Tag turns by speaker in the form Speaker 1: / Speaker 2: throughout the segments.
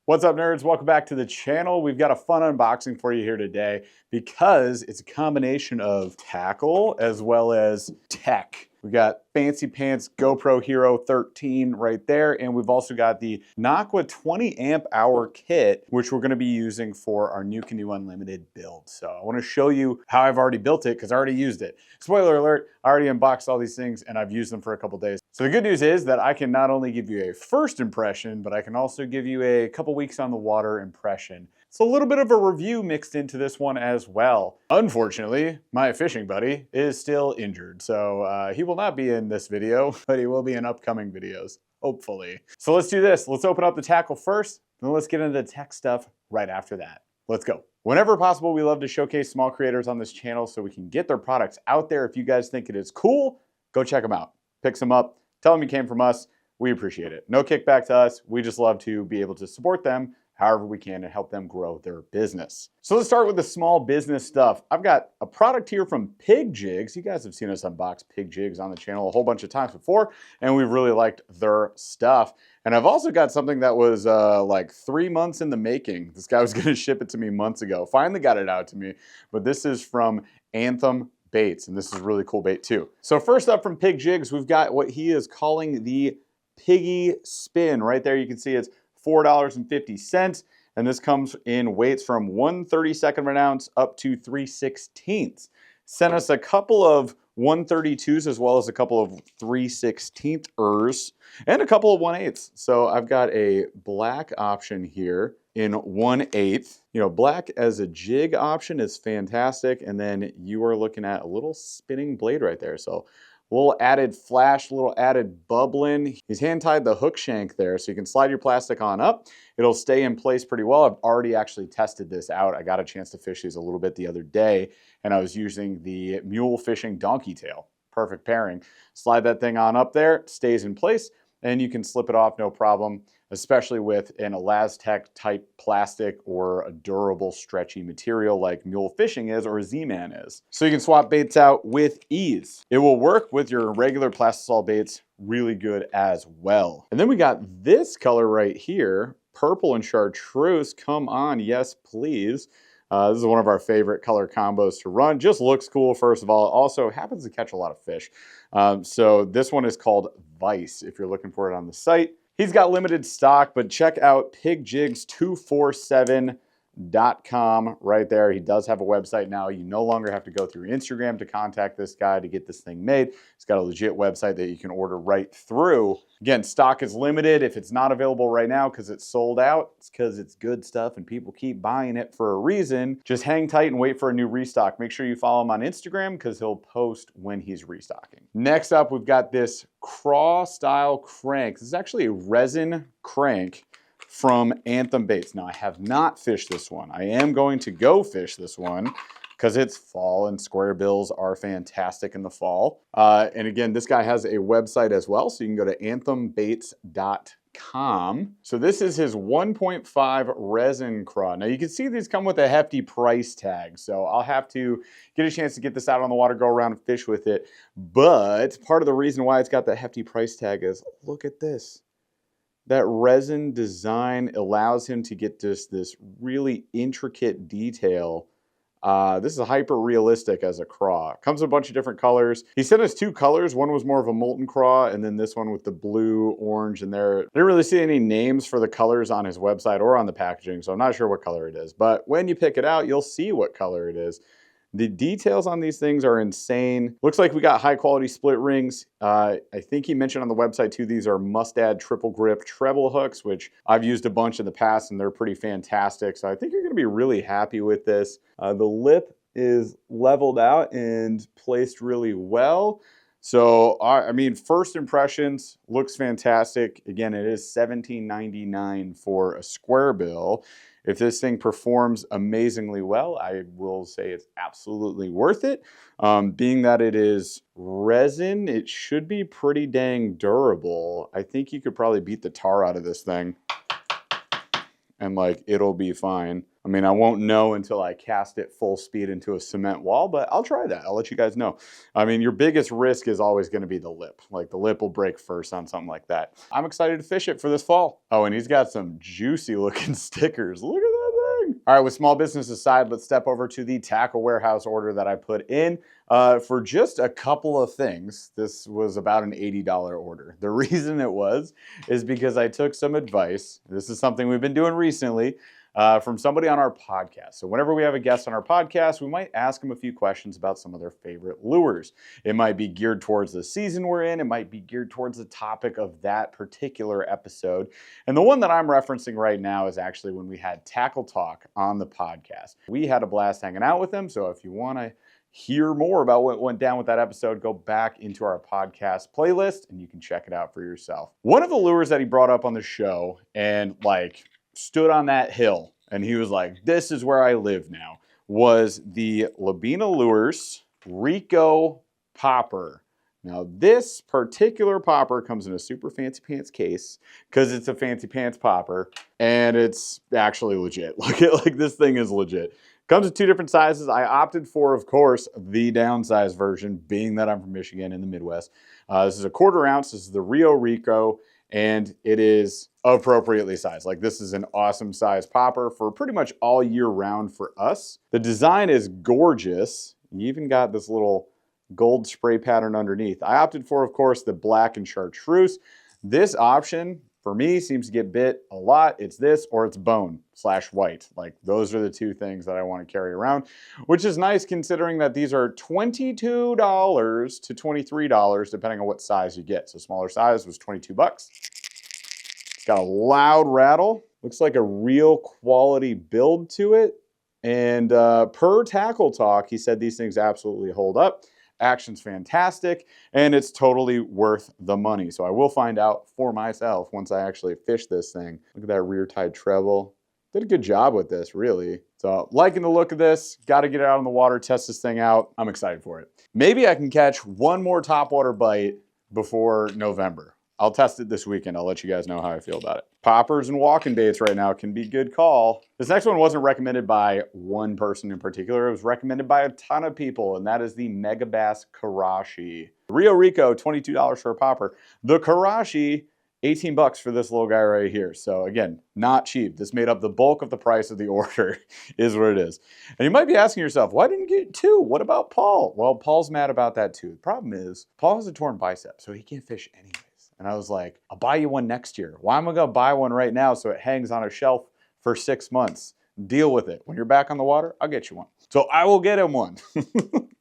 Speaker 1: What's up, nerds? Welcome back to the channel. We've got a fun unboxing for you here today because it's a combination of tackle as well as tech. We got fancy pants GoPro Hero 13 right there, and we've also got the Nocqua 20 amp hour kit, which we're going to be using for our Nucanoe Unlimited build. So I want to show you how I've already built it because I already used it. Spoiler alert, I already unboxed all these things and I've used them for a couple days. So the good news is that I can not only give you a first impression, but I can also give you a couple weeks on the water impression. It's a little bit of a review mixed into this one as well. Unfortunately, my fishing buddy is still injured, so he will not be in this video, but he will be in upcoming videos, hopefully. So let's do this. Let's open up the tackle first, then let's get into the tech stuff right after that. Let's go. Whenever possible, we love to showcase small creators on this channel so we can get their products out there. If you guys think it is cool, go check them out. Pick some up, tell them you came from us. We appreciate it. No kickback to us. We just love to be able to support them however we can and help them grow their business. So let's start with the small business stuff. I've got a product here from Pig Jigs. You guys have seen us unbox Pig Jigs on the channel a whole bunch of times before, and we've really liked their stuff. And I've also got something that was like 3 months in the making. This guy was gonna ship it to me months ago. Finally got it out to me, but this is from Anthem Baits, and this is a really cool bait too. So first up from Pig Jigs, we've got what he is calling the Piggy Spin. Right there you can see it's $4.50, and this comes in weights from 1/32 of an ounce up to 3/16. Sent us a couple of 1/32s as well as a couple of 3/16ers and a couple of 1/8. So I've got a black option here in 1/8. You know, black as a jig option is fantastic, and then you are looking at a little spinning blade right there. So a little added flash, a little added bubbling. He's hand tied the hook shank there, so you can slide your plastic on up. It'll stay in place pretty well. I've already actually tested this out. I got a chance to fish these a little bit the other day, and I was using the mule fishing donkey tail. Perfect pairing. Slide that thing on up there, it stays in place, and you can slip it off no problem, especially with an Elastec type plastic or a durable stretchy material like mule fishing is or a Z-Man is. So you can swap baits out with ease. It will work with your regular plastisol baits really good as well. And then we got this color right here, purple and chartreuse. Come on, yes please. This is one of our favorite color combos to run. Just looks cool, first of all. Also happens to catch a lot of fish. So this one is called Vice, if you're looking for it on the site. He's got limited stock, but check out pigjigs247.com right there. He does have a website now. You no longer have to go through Instagram to contact this guy to get this thing made. He's got a legit website that you can order right through. Again, stock is limited. If it's not available right now because it's sold out, it's because it's good stuff and people keep buying it for a reason. Just hang tight and wait for a new restock. Make sure you follow him on Instagram because he'll post when he's restocking. Next up, we've got this craw style crank. This is actually a resin crank from Anthem Baits. Now, I have not fished this one. I am going to go fish this one because it's fall and square bills are fantastic in the fall. And again, this guy has a website as well, so you can go to anthembaits.com. So this is his 1.5 resin craw. Now you can see these come with a hefty price tag, so I'll have to get a chance to get this out on the water, go around and fish with it. But part of the reason why it's got that hefty price tag is, look at this. That resin design allows him to get just this really intricate detail. This is hyper realistic as a craw. Comes in a bunch of different colors. He sent us 2 colors. One was more of a molten craw, and then this one with the blue, orange, and there. I didn't really see any names for the colors on his website or on the packaging, so I'm not sure what color it is. But when you pick it out, you'll see what color it is. The details on these things are insane. Looks like we got high quality split rings. I think he mentioned on the website too, these are Mustad triple grip treble hooks, which I've used a bunch in the past and they're pretty fantastic. So I think you're gonna be really happy with this. The lip is leveled out and placed really well. So, I mean, first impressions, looks fantastic. Again, it is $17.99 for a square bill. If this thing performs amazingly well, I will say it's absolutely worth it. Being that it is resin, it should be pretty dang durable. I think you could probably beat the tar out of this thing and like, it'll be fine. I mean, I won't know until I cast it full speed into a cement wall, but I'll try that. I'll let you guys know. I mean, your biggest risk is always going to be the lip. Like the lip will break first on something like that. I'm excited to fish it for this fall. Oh, and he's got some juicy looking stickers. Look at that thing. All right, with small business aside, let's step over to the tackle warehouse order that I put in. For just a couple of things. This was about an $80 order. The reason it was is because I took some advice. This is something we've been doing recently from somebody on our podcast. So whenever we have a guest on our podcast, we might ask them a few questions about some of their favorite lures. It might be geared towards the season we're in. It might be geared towards the topic of that particular episode. And the one that I'm referencing right now is actually when we had Tackle Talk on the podcast. We had a blast hanging out with them. So if you want to hear more about what went down with that episode, go back into our podcast playlist and you can check it out for yourself. One of the lures that he brought up on the show and like stood on that hill and he was like, this is where I live now, was the Labina Lures Rico Popper. Now this particular popper comes in a super fancy pants case because it's a fancy pants popper and it's actually legit. Look at, like, this thing is legit. Comes in two different sizes. I opted for, of course, the downsized version, being that I'm from Michigan in the Midwest. This is a 1/4 ounce. This is the Rio Rico, and it is appropriately sized. Like, this is an awesome size popper for pretty much all year round for us. The design is gorgeous. You even got this little gold spray pattern underneath. I opted for, of course, the black and chartreuse. This option, for me, seems to get bit a lot. It's this or it's bone/white. Like, those are the two things that I want to carry around, which is nice considering that these are $22 to $23 depending on what size you get. So smaller size was 22 bucks. It's got a loud rattle. Looks like a real quality build to it. And per Tackle Talk, he said these things absolutely hold up. Action's fantastic, and it's totally worth the money. So I will find out for myself once I actually fish this thing. Look at that rear tide treble. Did a good job with this, really. So liking the look of this, got to get it out in the water, test this thing out. I'm excited for it. Maybe I can catch one more topwater bite before November. I'll test it this weekend. I'll let you guys know how I feel about it. Poppers and walking baits right now can be good call. This next one wasn't recommended by one person in particular. It was recommended by a ton of people, and that is the Megabass Karashi. Rio Rico, $22 for a popper. The Karashi, 18 bucks for this little guy right here. So again, not cheap. This made up the bulk of the price of the order is what it is. And you might be asking yourself, why didn't you get two? What about Paul? Well, Paul's mad about that too. The problem is Paul has a torn bicep, so he can't fish anyways. And I was like, I'll buy you one next year. Why am I gonna buy one right now so it hangs on a shelf for 6 months? Deal with it. When you're back on the water, I'll get you one. So I will get him one.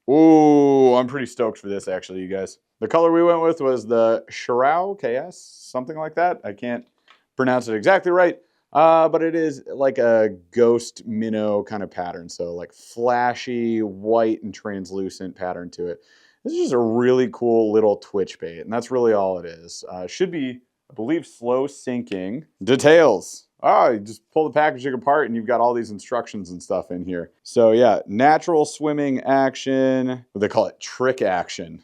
Speaker 1: Ooh, I'm pretty stoked for this actually, you guys. The color we went with was the Shirao KS, something like that. I can't pronounce it exactly right, but it is like a ghost minnow kind of pattern. So like flashy, white and translucent pattern to it. This is just a really cool little twitch bait, and that's really all it is. Should be, I believe, slow sinking. Details. Oh, you just pull the packaging apart and you've got all these instructions and stuff in here. So yeah, natural swimming action. They call it trick action.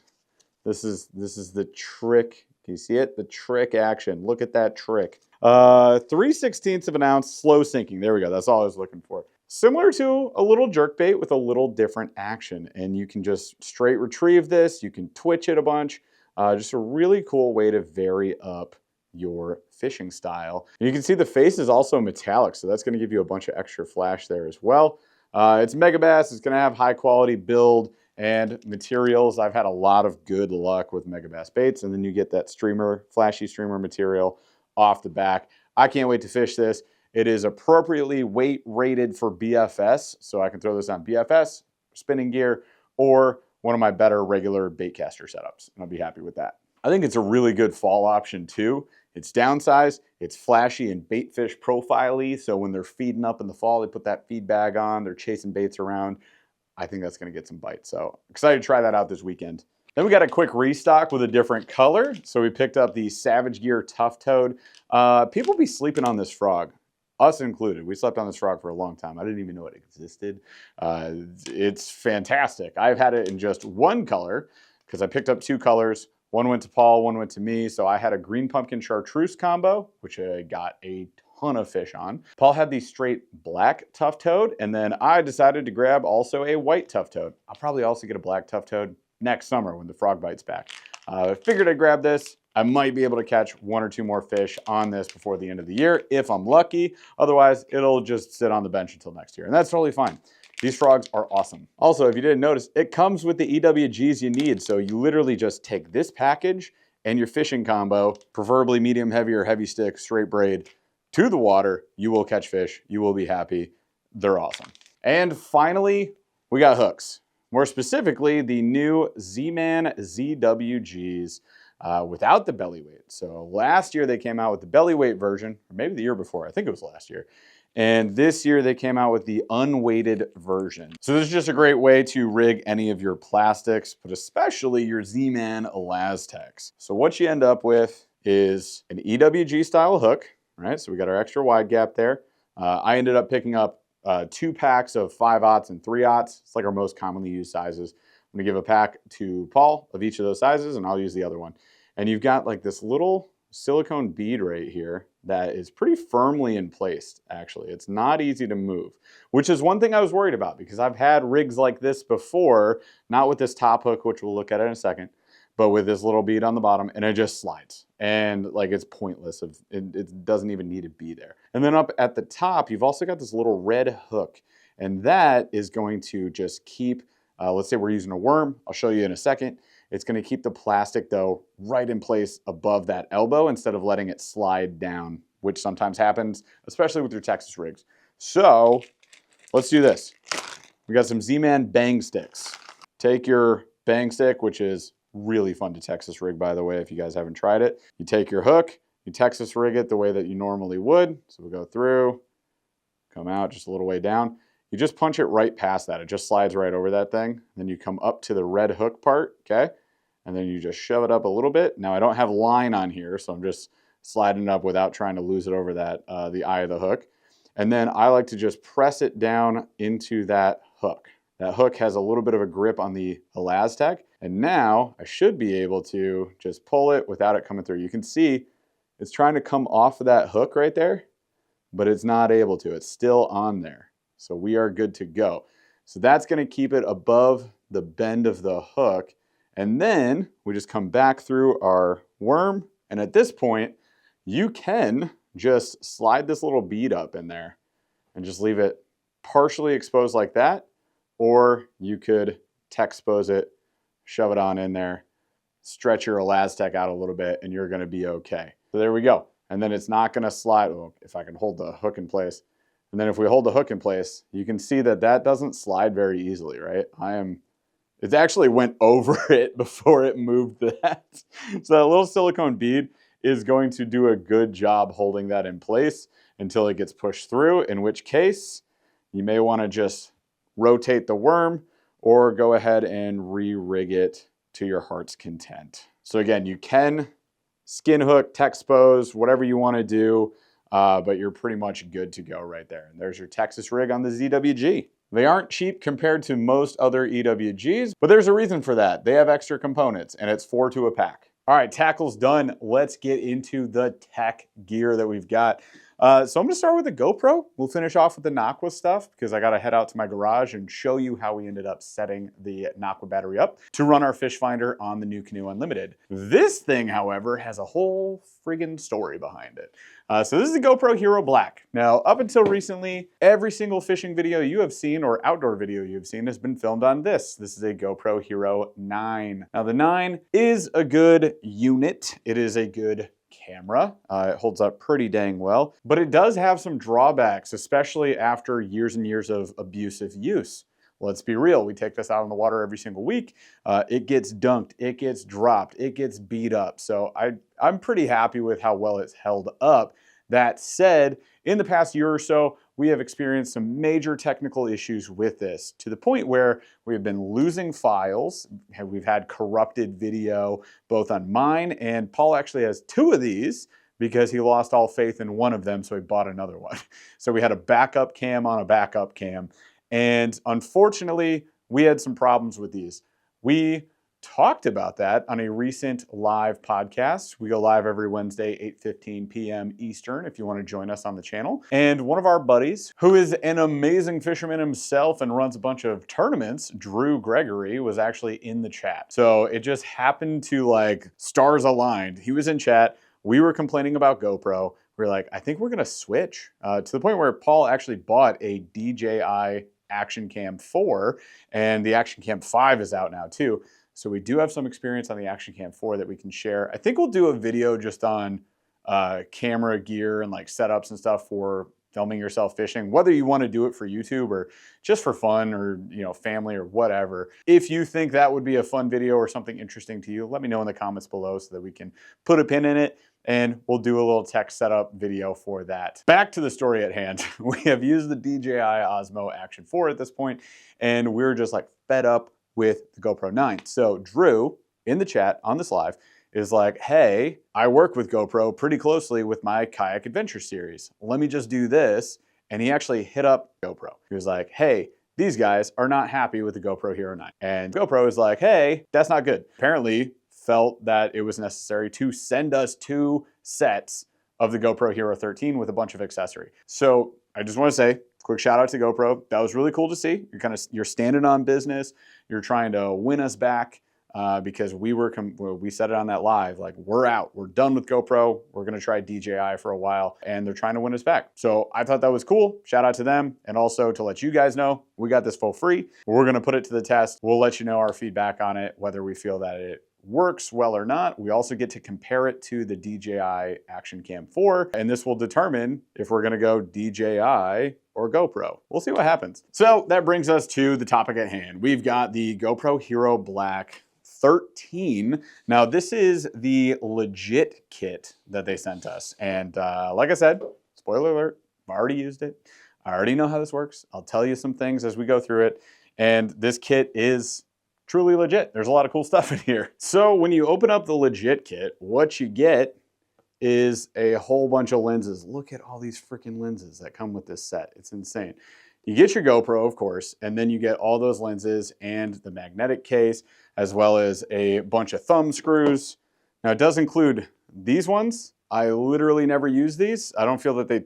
Speaker 1: This is the trick. Can you see it? The trick action. Look at that trick. 3/16 of an ounce slow sinking. There we go. That's all I was looking for. Similar to a little jerkbait with a little different action. And you can just straight retrieve this. You can twitch it a bunch. Just a really cool way to vary up your fishing style. And you can see the face is also metallic, so that's going to give you a bunch of extra flash there as well. It's Megabass. It's going to have high quality build and materials. I've had a lot of good luck with Megabass baits, and then you get that streamer, flashy streamer material off the back. I can't wait to fish this. It is appropriately weight rated for BFS, so I can throw this on BFS, spinning gear, or one of my better regular baitcaster setups, and I'll be happy with that. I think it's a really good fall option too. It's downsized, it's flashy and bait fish profile-y, so when they're feeding up in the fall, they put that feed bag on, they're chasing baits around. I think that's gonna get some bites, so excited to try that out this weekend. Then we got a quick restock with a different color. So we picked up the Savage Gear Tough Toad. People be sleeping on this frog, us included. We slept on this frog for a long time. I didn't even know it existed. It's fantastic. I've had it in just one color because I picked up two colors. One went to Paul, one went to me. So I had a green pumpkin chartreuse combo, which I got a ton of fish on. Paul had the straight black tuft toad, and then I decided to grab also a white tuft toad. I'll probably also get a black tuft toad next summer when the frog bite's back. I figured I'd grab this. I might be able to catch 1 or 2 more fish on this before the end of the year if I'm lucky. Otherwise, it'll just sit on the bench until next year, and that's totally fine. These frogs are awesome. Also, if you didn't notice, it comes with the EWGs you need. So you literally just take this package and your fishing combo, preferably medium heavy or heavy stick, straight braid, to the water. You will catch fish. You will be happy. They're awesome. And finally, we got hooks. More specifically, the new Z-Man ZWGs without the belly weight. So last year they came out with the belly weight version, or maybe the year before. I think it was last year. And this year they came out with the unweighted version. So this is just a great way to rig any of your plastics, but especially your Z-Man Elastechs. So what you end up with is an EWG style hook, right? So we got our extra wide gap there. I ended up picking up 2 packs of 5/0 and 3/0. It's like our most commonly used sizes. I'm gonna give a pack to Paul of each of those sizes, and I'll use the other one. And you've got like this little silicone bead right here that is pretty firmly in place, actually. It's not easy to move, which is one thing I was worried about because I've had rigs like this before, not with this top hook, which we'll look at in a second, but with this little bead on the bottom, and it just slides. And like it's pointless. It doesn't even need to be there. And then up at the top, you've also got this little red hook, and that is going to just keep, let's say we're using a worm. I'll show you in a second. It's going to keep the plastic, though, right in place above that elbow instead of letting it slide down, which sometimes happens, especially with your Texas rigs. So let's do this. We got some Z-Man bang sticks. Take your bang stick, which is really fun to Texas rig, by the way, if you guys haven't tried it. You take your hook, you Texas rig it the way that you normally would. So we'll go through, come out just a little way down. You just punch it right past that. It just slides right over that thing. Then you come up to the red hook part, okay? And then you just shove it up a little bit. Now I don't have line on here, so I'm just sliding it up without trying to lose it over that, the eye of the hook. And then I like to just press it down into that hook. That hook has a little bit of a grip on the Elastech. And now I should be able to just pull it without it coming through. You can see it's trying to come off of that hook right there, but it's not able to. It's still on there. So we are good to go. So that's going to keep it above the bend of the hook. And then we just come back through our worm. And at this point, you can just slide this little bead up in there and just leave it partially exposed like that. Or you could Texpose it, shove it on in there, stretch your Elastech out a little bit, and you're going to be okay. So there we go. And then it's not going to slide. Well, if I can hold the hook in place. And then if we hold the hook in place, you can see that that doesn't slide very easily, right? It actually went over it before it moved that. So that little silicone bead is going to do a good job holding that in place until it gets pushed through, in which case you may want to just rotate the worm or go ahead and re-rig it to your heart's content. So again, you can skin hook, Texpose, whatever you want to do, but you're pretty much good to go right there. And there's your Texas rig on the ZWG. They aren't cheap compared to most other EWGs, but there's a reason for that. They have extra components, and it's 4 to a pack. All right, tackle's done. Let's get into the tech gear that we've got. So I'm gonna start with the GoPro. We'll finish off with the Nocqua stuff because I gotta head out to my garage and show you how we ended up setting the Nocqua battery up to run our fish finder on the Nucanoe Unlimited. This thing, however, has a whole friggin' story behind it. So this is the GoPro Hero Black. Now, up until recently, every single fishing video you have seen or outdoor video you've seen has been filmed on this. This is a GoPro Hero 9. Now, the 9 is a good unit. It is a good camera. It holds up pretty dang well, but it does have some drawbacks, especially after years and years of abusive use. Let's be real, we take this out on the water every single week. It gets dunked, it gets dropped, it gets beat up. So I'm pretty happy with how well it's held up. That said, in the past year or so, we have experienced some major technical issues with this to the point where we have been losing files. We've had corrupted video both on mine, and Paul actually has 2 of these because he lost all faith in one of them, so he bought another one. So we had a backup cam on a backup cam. And unfortunately, we had some problems with these. We talked about that on a recent live podcast. We go live every Wednesday, 8:15 p.m. Eastern, if you want to join us on the channel. And one of our buddies, who is an amazing fisherman himself and runs a bunch of tournaments, Drew Gregory, was actually in the chat. So it just happened to, like, stars aligned. He was in chat. We were complaining about GoPro. We were like, I think we're going to switch, to the point where Paul actually bought a DJI Action Cam 4, and the Action Cam 5 is out now too. So we do have some experience on the Action Cam 4 that we can share. I think we'll do a video just on camera gear and like setups and stuff for filming yourself fishing, whether you want to do it for YouTube or just for fun or, you know, family or whatever. If you think that would be a fun video or something interesting to you, let me know in the comments below so that we can put a pin in it, and we'll do a little tech setup video for that. Back to the story at hand. We have used the DJI Osmo Action 4 at this point, and we're just like fed up with the GoPro 9. So Drew, in the chat on this live, is like, hey, I work with GoPro pretty closely with my Kayak Adventure series. Let me just do this. And he actually hit up GoPro. He was like, hey, these guys are not happy with the GoPro Hero 9. And GoPro is like, hey, that's not good. Apparently felt that it was necessary to send us 2 sets of the GoPro Hero 13 with a bunch of accessory. So I just want to say, quick shout out to GoPro. That was really cool to see. You're standing on business. You're trying to win us back. Because we said it on that live, like, we're out, we're done with GoPro, we're gonna try DJI for a while, and they're trying to win us back. So I thought that was cool. Shout out to them. And also to let you guys know, we got this for free. We're gonna put it to the test. We'll let you know our feedback on it, whether we feel that it works well or not. We also get to compare it to the DJI Action Cam 4, and this will determine if we're gonna go DJI or GoPro. We'll see what happens. So that brings us to the topic at hand. We've got the GoPro Hero Black 13. Now this is the legit kit that they sent us. And like I said, spoiler alert, I've already used it. I already know how this works. I'll tell you some things as we go through it. And this kit is truly legit. There's a lot of cool stuff in here. So when you open up the legit kit, what you get is a whole bunch of lenses. Look at all these freaking lenses that come with this set. It's insane. You get your GoPro, of course, and then you get all those lenses and the magnetic case, as well as a bunch of thumb screws. Now it does include these ones. I literally never use these. I don't feel that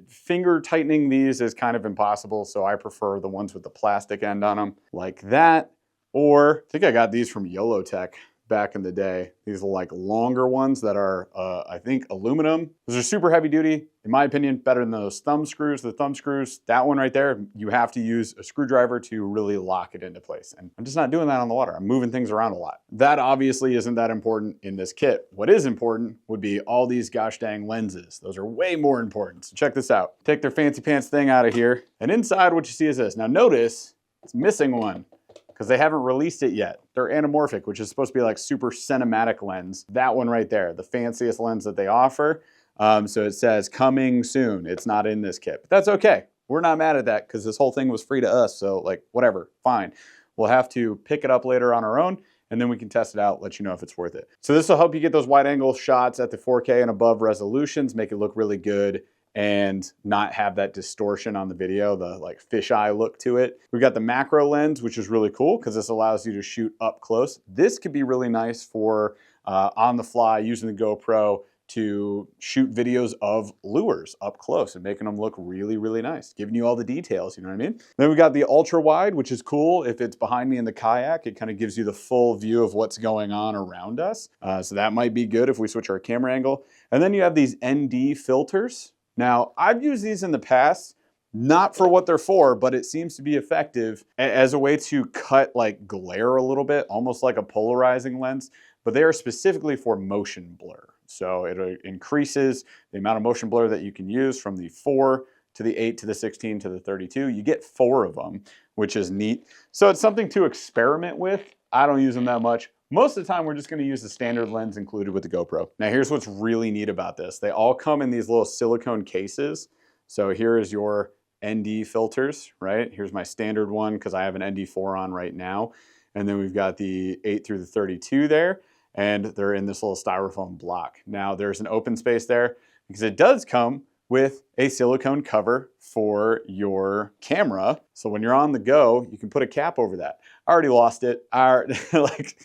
Speaker 1: finger tightening these is kind of impossible, so I prefer the ones with the plastic end on them, like that. Or I think I got these from YOLO Tech back in the day. These are like longer ones that are, I think, aluminum. Those are super heavy duty. In my opinion, better than those thumb screws. The thumb screws, that one right there, you have to use a screwdriver to really lock it into place. And I'm just not doing that on the water. I'm moving things around a lot. That obviously isn't that important in this kit. What is important would be all these gosh dang lenses. Those are way more important. So check this out. Take their fancy pants thing out of here. And inside what you see is this. Now notice it's missing one, because they haven't released it yet. They're anamorphic, which is supposed to be like super cinematic lens. That one right there, the fanciest lens that they offer. So it says coming soon. It's not in this kit, but that's okay. We're not mad at that because this whole thing was free to us. So like, whatever, fine. We'll have to pick it up later on our own, and then we can test it out, let you know if it's worth it. So this will help you get those wide angle shots at the 4K and above resolutions, make it look really good, and not have that distortion on the video, the like fisheye look to it. We've got the macro lens, which is really cool because this allows you to shoot up close. This could be really nice for on the fly using the GoPro to shoot videos of lures up close and making them look really, really nice, giving you all the details, you know what I mean? Then we got the ultra wide, which is cool. If it's behind me in the kayak, it kind of gives you the full view of what's going on around us. So that might be good if we switch our camera angle. And then you have these ND filters. Now, I've used these in the past, not for what they're for, but it seems to be effective as a way to cut like glare a little bit, almost like a polarizing lens, but they are specifically for motion blur. So it increases the amount of motion blur that you can use from the 4 to the 8 to the 16 to the 32. You get 4 of them, which is neat. So it's something to experiment with. I don't use them that much. Most of the time, we're just going to use the standard lens included with the GoPro. Now, here's what's really neat about this. They all come in these little silicone cases. So here is your ND filters, right? Here's my standard one because I have an ND4 on right now. And then we've got the 8 through the 32 there, and they're in this little styrofoam block. Now, there's an open space there because it does come with a silicone cover for your camera. So when you're on the go, you can put a cap over that. I already lost it. Like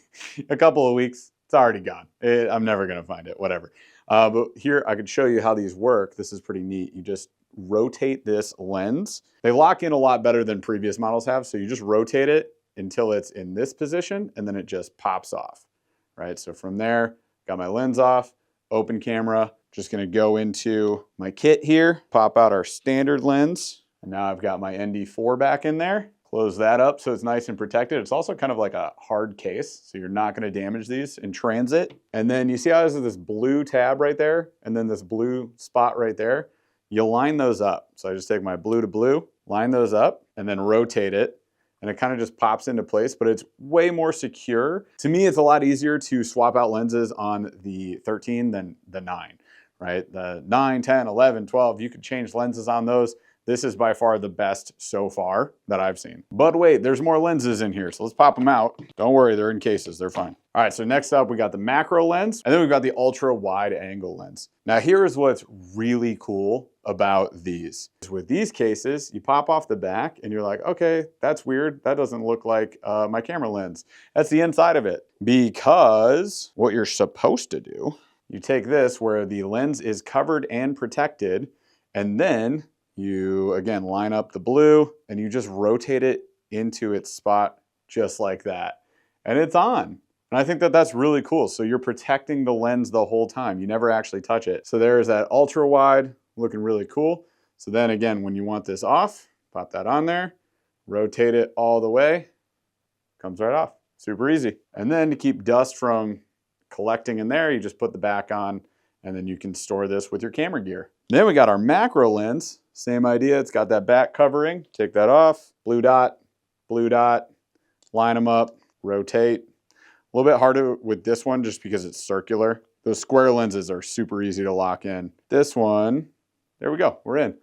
Speaker 1: a couple of weeks, it's already gone. I'm never gonna find it, whatever. But here I could show you how these work. This is pretty neat. You just rotate this lens. They lock in a lot better than previous models have. So you just rotate it until it's in this position and then it just pops off, right? So from there, got my lens off, open camera, just gonna go into my kit here, pop out our standard lens, and now I've got my ND4 back in there. Close that up so it's nice and protected. It's also kind of like a hard case, so you're not gonna damage these in transit. And then you see how there's this blue tab right there, and then this blue spot right there? You line those up. So I just take my blue to blue, line those up, and then rotate it, and it kind of just pops into place, but it's way more secure. To me, it's a lot easier to swap out lenses on the 13 than the 9. Right? The 9, 10, 11, 12, you could change lenses on those. This is by far the best so far that I've seen. But wait, there's more lenses in here, so let's pop them out. Don't worry, they're in cases, they're fine. All right, so next up, we got the macro lens, and then we've got the ultra wide angle lens. Now here's what's really cool about these. With these cases, you pop off the back and you're like, okay, that's weird. That doesn't look like my camera lens. That's the inside of it. Because what you're supposed to do, you take this where the lens is covered and protected, and then you, again, line up the blue and you just rotate it into its spot just like that. And it's on. And I think that that's really cool. So you're protecting the lens the whole time. You never actually touch it. So there's that ultra wide, looking really cool. So then again, when you want this off, pop that on there, rotate it all the way, comes right off. Super easy. And then to keep dust from collecting in there, you just put the back on and then you can store this with your camera gear. Then we got our macro lens, same idea. It's got that back covering, take that off, blue dot, line them up, rotate. A little bit harder with this one just because it's circular. Those square lenses are super easy to lock in. This one, there we go, we're in.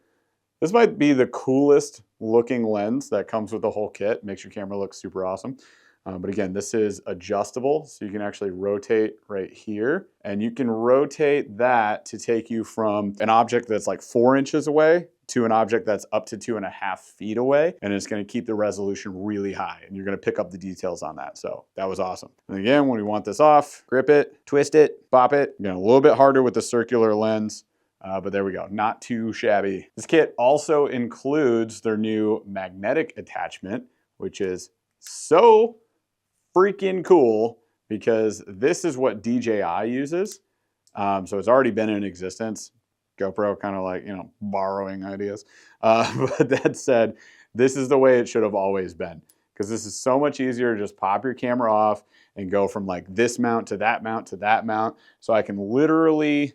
Speaker 1: This might be the coolest looking lens that comes with the whole kit. Makes your camera look super awesome. But again, this is adjustable, so you can actually rotate right here, and you can rotate that to take you from an object that's like 4 inches away to an object that's up to 2.5 feet away, and it's gonna keep the resolution really high, and you're gonna pick up the details on that. So that was awesome. And again, when we want this off, grip it, twist it, pop it. Again, a little bit harder with the circular lens, but there we go, not too shabby. This kit also includes their new magnetic attachment, which is so freaking cool because this is what DJI uses. So it's already been in existence. GoPro kind of like, you know, borrowing ideas. But that said, this is the way it should have always been, because this is so much easier to just pop your camera off and go from like this mount to that mount to that mount. So I can literally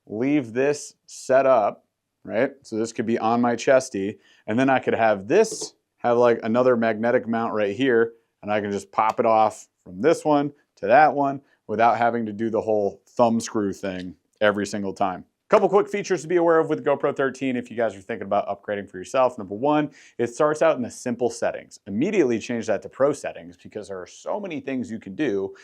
Speaker 1: leave this set up, right? So this could be on my chesty, and then I could have this have like another magnetic mount right here, and I can just pop it off from this one to that one without having to do the whole thumb screw thing every single time. Couple quick features to be aware of with the GoPro 13 if you guys are thinking about upgrading for yourself. Number one, it starts out in the simple settings. Immediately change that to pro settings because there are so many things you can do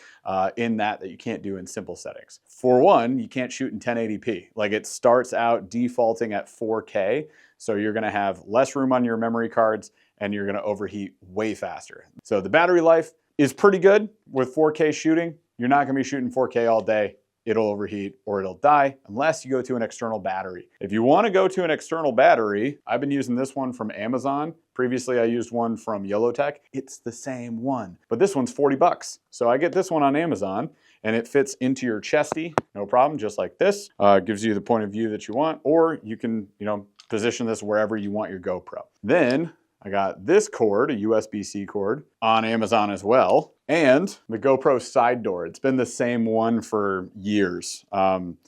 Speaker 1: in that you can't do in simple settings. For one, you can't shoot in 1080p. Like, it starts out defaulting at 4K, so you're gonna have less room on your memory cards and you're gonna overheat way faster. So the battery life is pretty good with 4K shooting. You're not gonna be shooting 4K all day. It'll overheat or it'll die unless you go to an external battery. If you want to go to an external battery, I've been using this one from Amazon. Previously, I used one from Yellowtech. It's the same one, but this one's 40 bucks. So I get this one on Amazon and it fits into your chesty, no problem, just like this. Gives you the point of view that you want, or you can, position this wherever you want your GoPro. Then I got this cord, a USB-C cord, on Amazon as well, and the GoPro side door. It's been the same one for years.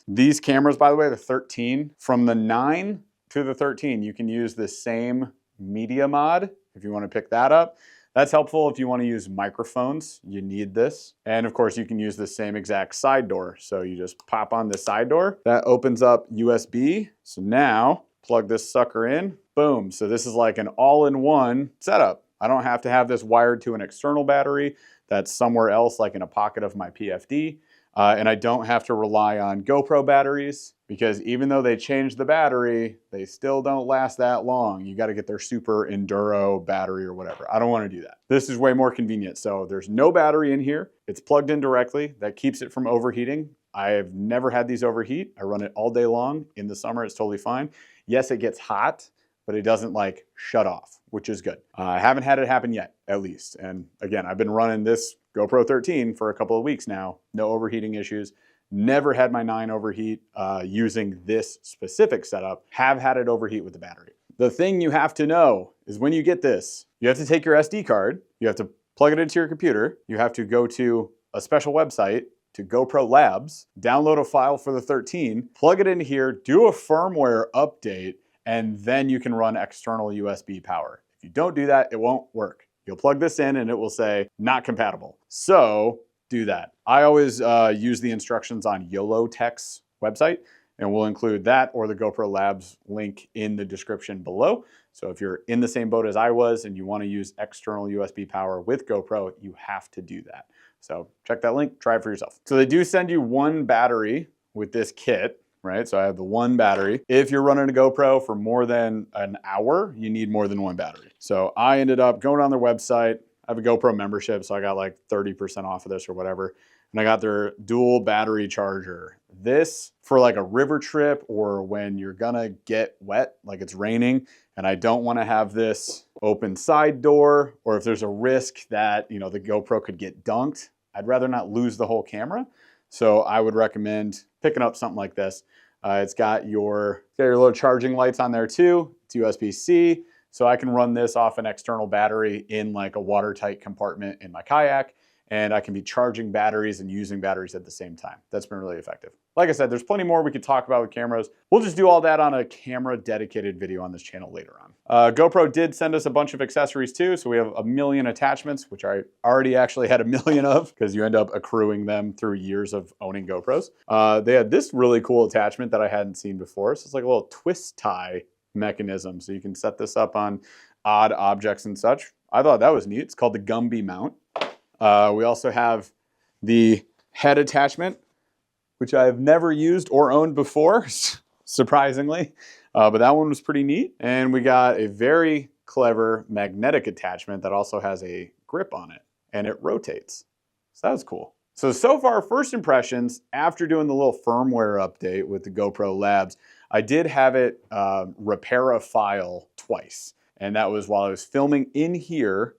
Speaker 1: These cameras, by the way, the 13, from the 9 to the 13, you can use the same media mod if you want to pick that up. That's helpful if you want to use microphones. You need this. And of course, you can use the same exact side door. So you just pop on the side door. That opens up USB. So now, plug this sucker in. Boom. So this is like an all-in-one setup. I don't have to have this wired to an external battery that's somewhere else, like in a pocket of my PFD. And I don't have to rely on GoPro batteries because even though they changed the battery, they still don't last that long. You got to get their super enduro battery or whatever. I don't want to do that. This is way more convenient. So there's no battery in here. It's plugged in directly. That keeps it from overheating. I've never had these overheat. I run it all day long. In the summer, it's totally fine. Yes, it gets hot, but it doesn't like shut off, which is good. I haven't had it happen yet, at least. And again, I've been running this GoPro 13 for a couple of weeks now. No overheating issues. Never had my 9 overheat using this specific setup. Have had it overheat with the battery. The thing you have to know is when you get this, you have to take your SD card, you have to plug it into your computer, you have to go to a special website, to GoPro Labs, download a file for the 13, plug it into here, do a firmware update, and then you can run external USB power. If you don't do that, it won't work. You'll plug this in and it will say not compatible. So do that. I always use the instructions on YOLOtech's website, and we'll include that or the GoPro Labs link in the description below. So if you're in the same boat as I was and you want to use external USB power with GoPro, you have to do that. So check that link, try it for yourself. So they do send you one battery with this kit, right? So I have the one battery. If you're running a GoPro for more than an hour, you need more than one battery. So I ended up going on their website. I have a GoPro membership, so I got like 30% off of this or whatever. And I got their dual battery charger. This for like a river trip or when you're gonna get wet, like it's raining, and I don't wanna have this open side door, or if there's a risk that, you know, the GoPro could get dunked, I'd rather not lose the whole camera. So I would recommend picking up something like this. It's got your little charging lights on there too. It's USB-C. So I can run this off an external battery in like a watertight compartment in my kayak. And I can be charging batteries and using batteries at the same time. That's been really effective. Like I said, there's plenty more we could talk about with cameras. We'll just do all that on a camera dedicated video on this channel later on. GoPro did send us a bunch of accessories too. So we have 1 million attachments, which I already actually had 1 million of because you end up accruing them through years of owning GoPros. They had this really cool attachment that I hadn't seen before. So it's like a little twist tie mechanism. So you can set this up on odd objects and such. I thought that was neat. It's called the Gumby mount. We also have the head attachment, which I have never used or owned before, surprisingly, but that one was pretty neat. And we got a very clever magnetic attachment that also has a grip on it, and it rotates. So that was cool. So far, first impressions, after doing the little firmware update with the GoPro Labs, I did have it repair a file twice. And that was while I was filming in here,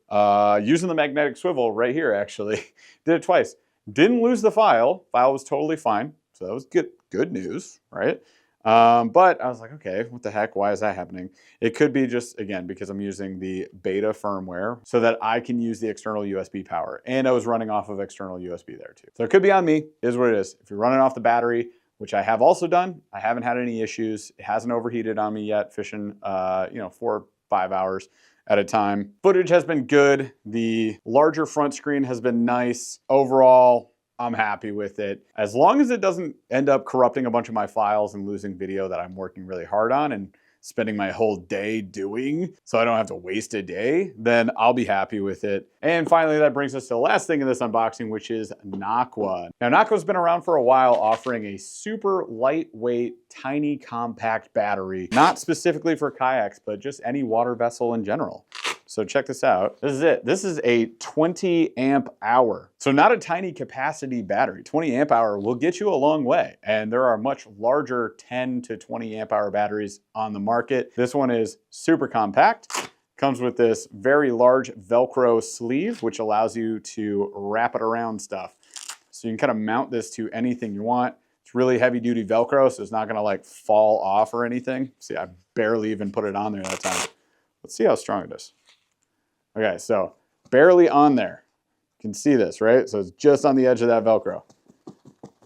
Speaker 1: using the magnetic swivel right here, actually. Did it twice. Didn't lose the file. File was totally fine. So that was good news, right? But I was like, okay, what the heck? Why is that happening? It could be just, again, because I'm using the beta firmware so that I can use the external USB power. And I was running off of external USB there too. So it could be on me. It is what it is. If you're running off the battery, which I have also done, I haven't had any issues. It hasn't overheated on me yet, fishing 4 or 5 hours at a time. Footage has been good. The larger front screen has been nice. Overall, I'm happy with it. As long as it doesn't end up corrupting a bunch of my files and losing video that I'm working really hard on and spending my whole day doing so I don't have to waste a day, then I'll be happy with it. And finally, that brings us to the last thing in this unboxing, which is Nocqua. Now, Nocqua's been around for a while, offering a super lightweight, tiny, compact battery, not specifically for kayaks, but just any water vessel in general. So check this out. This is it. This is a 20 amp hour. So not a tiny capacity battery. 20 amp hour will get you a long way. And there are much larger 10 to 20 amp hour batteries on the market. This one is super compact. Comes with this very large Velcro sleeve, which allows you to wrap it around stuff. So you can kind of mount this to anything you want. It's really heavy duty Velcro, so it's not gonna like fall off or anything. See, I barely even put it on there that time. Let's see how strong it is. Okay, so barely on there. You can see this, right? So it's just on the edge of that Velcro.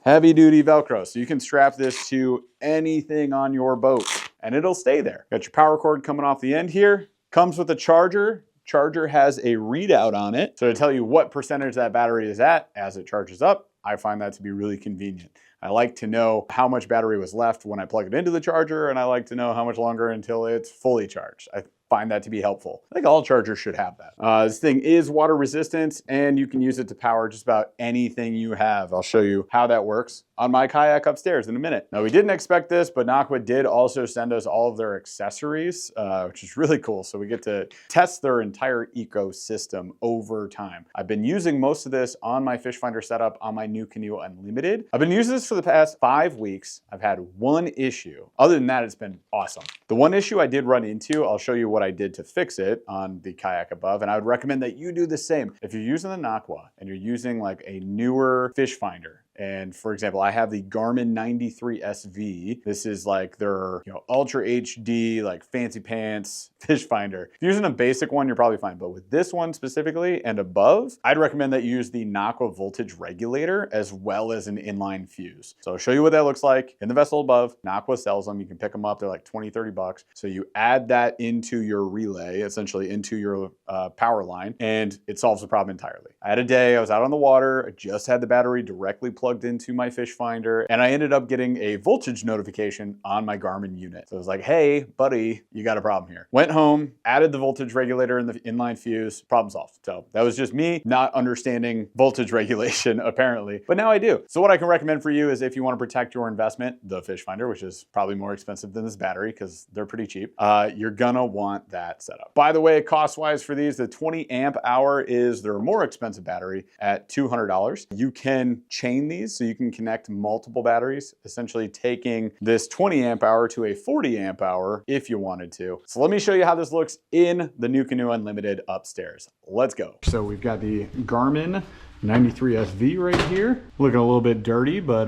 Speaker 1: Heavy duty Velcro. So you can strap this to anything on your boat and it'll stay there. Got your power cord coming off the end here. Comes with a charger. Charger has a readout on it. So to tell you what percentage that battery is at as it charges up, I find that to be really convenient. I like to know how much battery was left when I plug it into the charger, and I like to know how much longer until it's fully charged. find that to be helpful. I think all chargers should have that. This thing is water resistant and you can use it to power just about anything you have. I'll show you how that works on my Kayak upstairs in a minute. Now we didn't expect this, but Nocqua did also send us all of their accessories, which is really cool. So we get to test their entire ecosystem over time. I've been using most of this on my fish finder setup on my Nucanoe Unlimited. I've been using this for the past 5 weeks. I've had one issue. Other than that, it's been awesome. The one issue I did run into, I'll show you what I did to fix it on the Kayak above, and I would recommend that you do the same. If you're using the Nocqua and you're using like a newer fish finder, and for example, I have the Garmin 93 SV. This is like their, Ultra HD, like fancy pants fish finder. If you're using a basic one, you're probably fine. But with this one specifically and above, I'd recommend that you use the Nocqua voltage regulator as well as an inline fuse. So I'll show you what that looks like in the vessel above. Nocqua sells them. You can pick them up. They're like 20, 30 bucks. So you add that into your relay, essentially into your power line, and it solves the problem entirely. I had a day, I was out on the water. I just had the battery directly plugged into my fish finder, and I ended up getting a voltage notification on my Garmin unit. So it was like, hey, buddy, you got a problem here. Went home, added the voltage regulator and the inline fuse, problem solved. So that was just me not understanding voltage regulation, apparently, but now I do. So what I can recommend for you is if you want to protect your investment, the fish finder, which is probably more expensive than this battery because they're pretty cheap, you're gonna want that setup. By the way, cost-wise for these, the 20 amp hour is their more expensive battery at $200. You can chain these, so you can connect multiple batteries, essentially taking this 20 amp hour to a 40 amp hour if you wanted to. So let me show you how this looks in the Nucanoe Unlimited upstairs. Let's go. So we've got the Garmin 93 SV right here. Looking a little bit dirty, but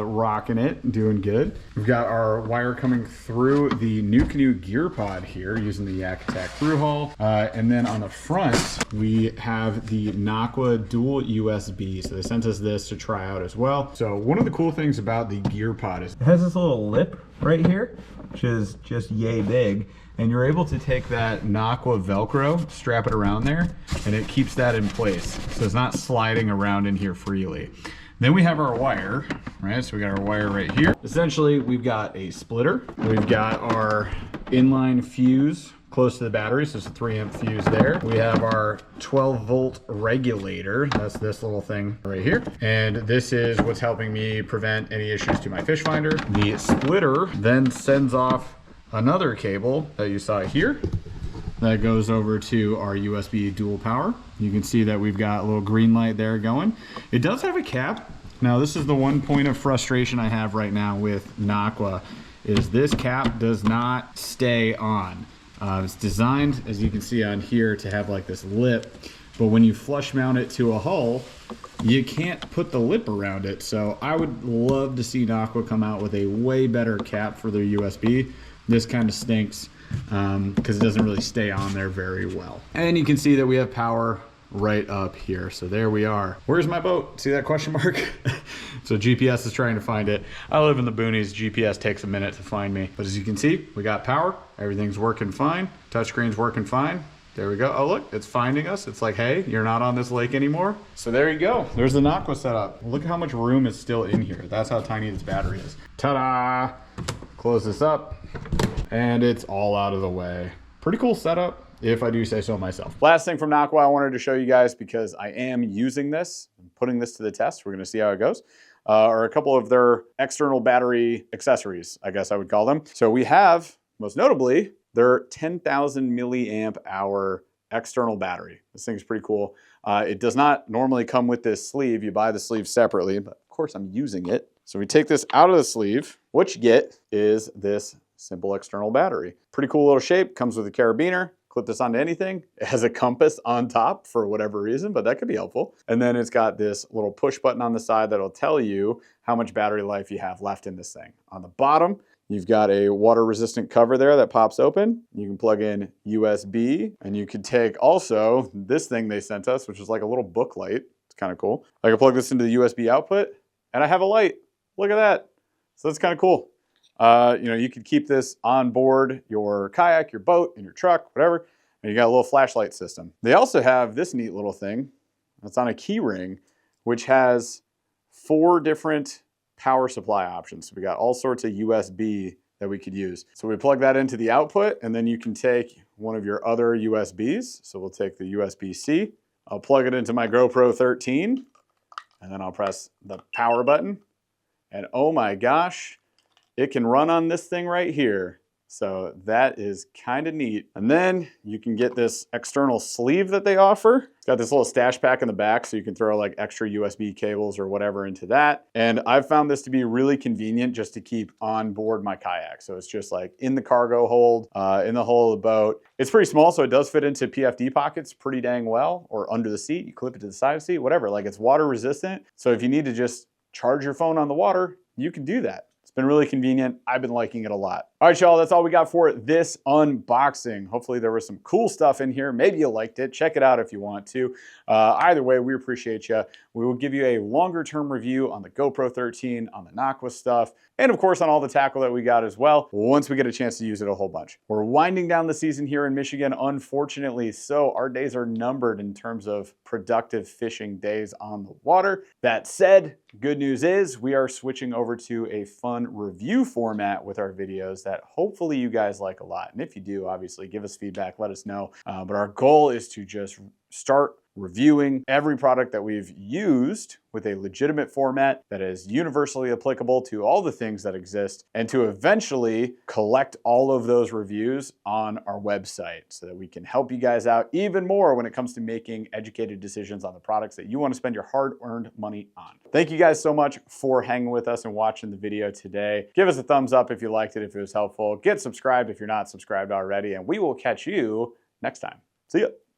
Speaker 1: rocking it, doing good. We've got our wire coming through the Nucanoe gear pod here using the Yak Attack through hull. And then on the front, we have the Nocqua dual USB. So they sent us this to try out as well. So one of the cool things about the gear pod is it has this little lip right here, which is just yay big. And you're able to take that Nocqua Velcro, strap it around there, and it keeps that in place. So it's not sliding around in here freely. Then we have our wire, right? So we got our wire right here. Essentially, we've got a splitter. We've got our inline fuse close to the battery, so it's a 3 amp fuse there. We have our 12 volt regulator. That's this little thing right here. And this is what's helping me prevent any issues to my fish finder. The splitter then sends off another cable that you saw here that goes over to our USB dual power. You can see that we've got a little green light there going. It does have a cap. Now this is the one point of frustration I have right now with Nocqua, is this cap does not stay on. It's designed, as you can see on here, to have like this lip, but when you flush mount it to a hull, you can't put the lip around it. So I would love to see Nocqua come out with a way better cap for their USB. This kind of stinks because it doesn't really stay on there very well. And you can see that we have power right up here. So there we are. Where's my boat? See that question mark? So GPS is trying to find it. I live in the boonies. GPS takes a minute to find me. But as you can see, we got power. Everything's working fine. Touchscreen's working fine. There we go. Oh, look, it's finding us. It's like, hey, you're not on this lake anymore. So there you go. There's the Nocqua setup. Look at how much room is still in here. That's how tiny this battery is. Ta-da! Close this up, and it's all out of the way. Pretty cool setup, if I do say so myself. Last thing from Nocqua I wanted to show you guys, because I am using this, putting this to the test. We're gonna see how it goes. Are a couple of their external battery accessories, I guess I would call them. So we have, most notably, their 10,000 milliamp hour external battery. This thing's pretty cool. It does not normally come with this sleeve. You buy the sleeve separately, but of course I'm using it. So we take this out of the sleeve. What you get is this simple external battery. Pretty cool little shape, comes with a carabiner. Clip this onto anything. It has a compass on top for whatever reason, but that could be helpful. And then it's got this little push button on the side that'll tell you how much battery life you have left in this thing. On the bottom, you've got a water resistant cover there that pops open. You can plug in USB, and you could take also this thing they sent us, which is like a little book light. It's kind of cool. I can plug this into the USB output, and I have a light. Look at that. So that's kind of cool. You could keep this on board your kayak, your boat, in your truck, whatever, and you got a little flashlight system. They also have this neat little thing that's on a key ring, which has 4 different power supply options. So we got all sorts of USB that we could use. So we plug that into the output, and then you can take one of your other USBs. So we'll take the USB-C. I'll plug it into my GoPro 13, and then I'll press the power button. And oh my gosh, it can run on this thing right here. So that is kind of neat. And then you can get this external sleeve that they offer. It's got this little stash pack in the back so you can throw like extra USB cables or whatever into that. And I've found this to be really convenient just to keep on board my kayak. So it's just like in the cargo hold, in the hull of the boat. It's pretty small, so it does fit into PFD pockets pretty dang well, or under the seat. You clip it to the side of the seat, whatever. Like, it's water resistant. So if you need to just charge your phone on the water, you can do that. It's been really convenient. I've been liking it a lot. All right, y'all, that's all we got for this unboxing. Hopefully there was some cool stuff in here. Maybe you liked it. Check it out if you want to. Either way, we appreciate you. We will give you a longer term review on the GoPro 13, on the Nocqua stuff, and of course on all the tackle that we got as well, once we get a chance to use it a whole bunch. We're winding down the season here in Michigan, unfortunately, so our days are numbered in terms of productive fishing days on the water. That said, good news is we are switching over to a fun review format with our videos that hopefully you guys like a lot. And if you do, obviously give us feedback, let us know. But our goal is to just start reviewing every product that we've used with a legitimate format that is universally applicable to all the things that exist, and to eventually collect all of those reviews on our website so that we can help you guys out even more when it comes to making educated decisions on the products that you want to spend your hard-earned money on. Thank you guys so much for hanging with us and watching the video today. Give us a thumbs up if you liked it, if it was helpful. Get subscribed if you're not subscribed already, and we will catch you next time. See ya.